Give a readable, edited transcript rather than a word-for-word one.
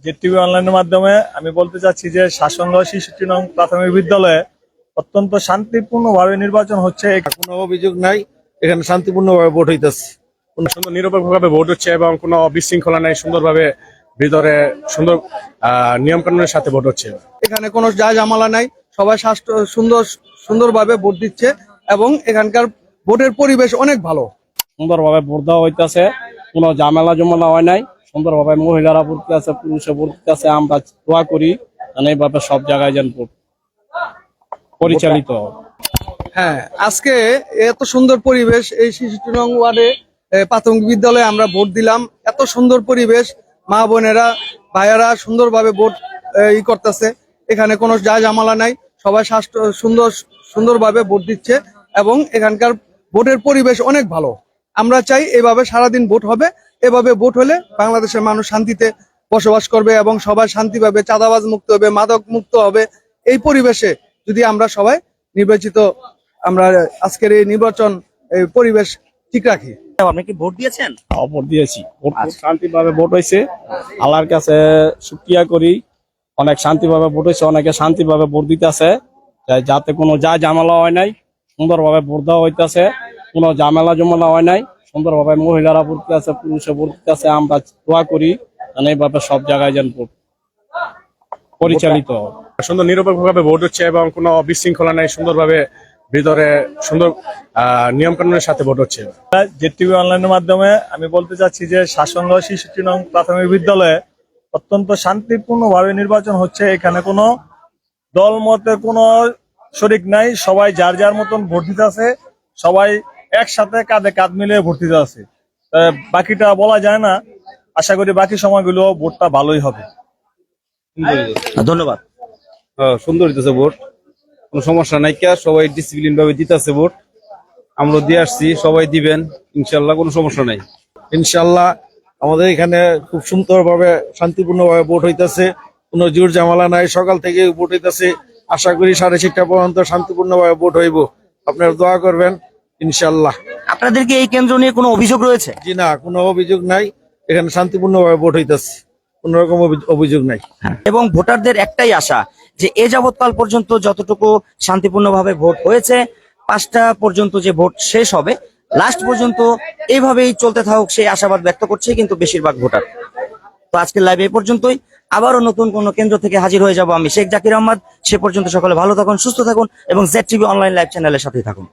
Z-TV অনলাইনের মাধ্যমে আমি বলতে চাচ্ছি যে শাসনগাঁও ৬৬ নং প্রাথমিক বিদ্যালয়ে অত্যন্ত শান্তিপূর্ণভাবে নির্বাচন হচ্ছে। কোনো অভিযোগ নাই, এখানে শান্তিপূর্ণভাবে ভোট হইতেছে। কোনো সুন্দর নিরপেক্ষভাবে ভোট হচ্ছে এবং কোনো বিশৃঙ্খলা নাই, সুন্দরভাবে ভিতরে সুন্দর নিয়ম কানুনের সাথে ভোট হচ্ছে। এখানে কোনো ঝামেলা নাই, সবাই সুন্দরভাবে ভোট দিচ্ছে এবং এখানকার ভোটের পরিবেশ অনেক ভালো। সুন্দরভাবে ভোট দেওয়া হইতেছে, কোনো ঝামেলা জমালা হয় নাই। সুন্দরভাবে মহিলারা ভোট দিতেছে, পুরুষে ভোট দিতেছে। আমরা দোয়া করি এইভাবে সব জায়গায় যেন ভোট পরিচালিত। হ্যাঁ, আজকে এত সুন্দর পরিবেশ এই ৬৬ নং ওয়ার্ডে প্রাথমিক বিদ্যালয়ে আমরা ভোট দিলাম। এত সুন্দর পরিবেশ, মা বোনেরা ভাইয়ারা সুন্দরভাবে ভোট করতেছে। এখানে কোনো ঝামেলা নাই, সবাই সুন্দরভাবে ভোট দিচ্ছে এবং এখানকার ভোটের পরিবেশ অনেক ভালো। আমরা চাই এভাবে সারাদিন ভোট হবে। এভাবে ভোট হলে বাংলাদেশের মানুষ শান্তিতে বসবাস করবে এবং সবাই শান্তি পাবে, চাঁদাবাজ মুক্ত হবে, মাদক মুক্ত হবে। এই পরিবেশে যদি আমরা সবাই আমরা আজকের এই নির্বাচন পরিবেশ ঠিক রাখি। আপনি কি ভোট দিয়েছেন? ভোট দিয়েছি, শান্তিভাবে ভোট হয়েছে। আল্লাহর কাছে শুকরিয়া করি, অনেক শান্তিভাবে ভোট হয়েছে, অনেকে শান্তিভাবে ভোট দিতেছে, যাতে কোনো ঝামেলা হয় নাই। সুন্দরভাবে ভোট দেওয়া হইতেছে, কোনো ঝামেলা জমালা হয় নাই। সুন্দরভাবে মহিলারা ভোট দিতেছে, পুরুষে ভোট দিতেছে। আমরা দোয়া করি এইভাবে সব জায়গায় যেন ভোট পরিচালিত। সুন্দর নিরপেক্ষভাবে ভোট হচ্ছে এবং কোনো বিশৃঙ্খলা নাই, সুন্দরভাবে ভিতরে সুন্দর নিয়ম কানুনের সাথে ভোট হচ্ছে। জেড-টিভি অনলাইনের মাধ্যমে আমি বলতে চাচ্ছি যে শাসনগাঁও ৬৬ নং প্রাথমিক বিদ্যালয়ে অত্যন্ত শান্তিপূর্ণভাবে নির্বাচন হচ্ছে। এখানে কোনো দল মতের কোনো শরিক নাই, সবাই যার যার মতন ভোট দিতে আছে, সবাই একসাথে কাঁধে কাঁধ মিলিয়ে ভোট দিতে আছে। বাকিটা বলা যায় না, আশা করি বাকি সময়গুলো ভোটটা ভালোই হবে। ধন্যবাদ। সুন্দর হইতেছে ভোট, কোনো সমস্যা নাই, সবাই ডিসিপ্লিন ভাবে দিতেছে ভোট। আমরা দিয়ে আসছি, সবাই দিবেন ইনশাল্লাহ, কোনো সমস্যা নাই। ইনশাল্লাহ আমাদের এখানে খুব সুন্দরভাবে শান্তিপূর্ণভাবে ভোট হইতেছে, কোনো জোর ঝামেলা নাই। সকাল থেকে ভোট হইতেছে, আশা করি 6:30 পর্যন্ত শান্তিপূর্ণভাবে ভোট হইব। আপনারা দোয়া করবেন ইনশাল্লাহ। আপনাদের কি এই কেন্দ্র নিয়ে কোনো অভিযোগ রয়েছে? জি না, কোনো অভিযোগ নাই, এখানে শান্তিপূর্ণভাবে ভোট হইতেছে, কোন রকম অভিযোগ নাই। এবং ভোটারদের একটাই আশা যে এ যাবৎকাল পর্যন্ত যতটুকু শান্তিপূর্ণভাবে ভোট হয়েছে, 5টা পর্যন্ত যে ভোট শেষ হবে, লাস্ট পর্যন্ত এইভাবেই চলতে থাকুক সেই আশাবাদ ব্যক্ত করছে কিন্তু বেশিরভাগ ভোটার। তো আজকের লাইভ এই পর্যন্তই। আবারও নতুন কোনো কেন্দ্র থেকে হাজির হয়ে যাব আমি, শেখ জাকির আহমদ। সে পর্যন্ত সকলে ভালো থাকুন, সুস্থ থাকুন এবং জেড-টিভি অনলাইন লাইভ চ্যানেলের সাথেই থাকুন।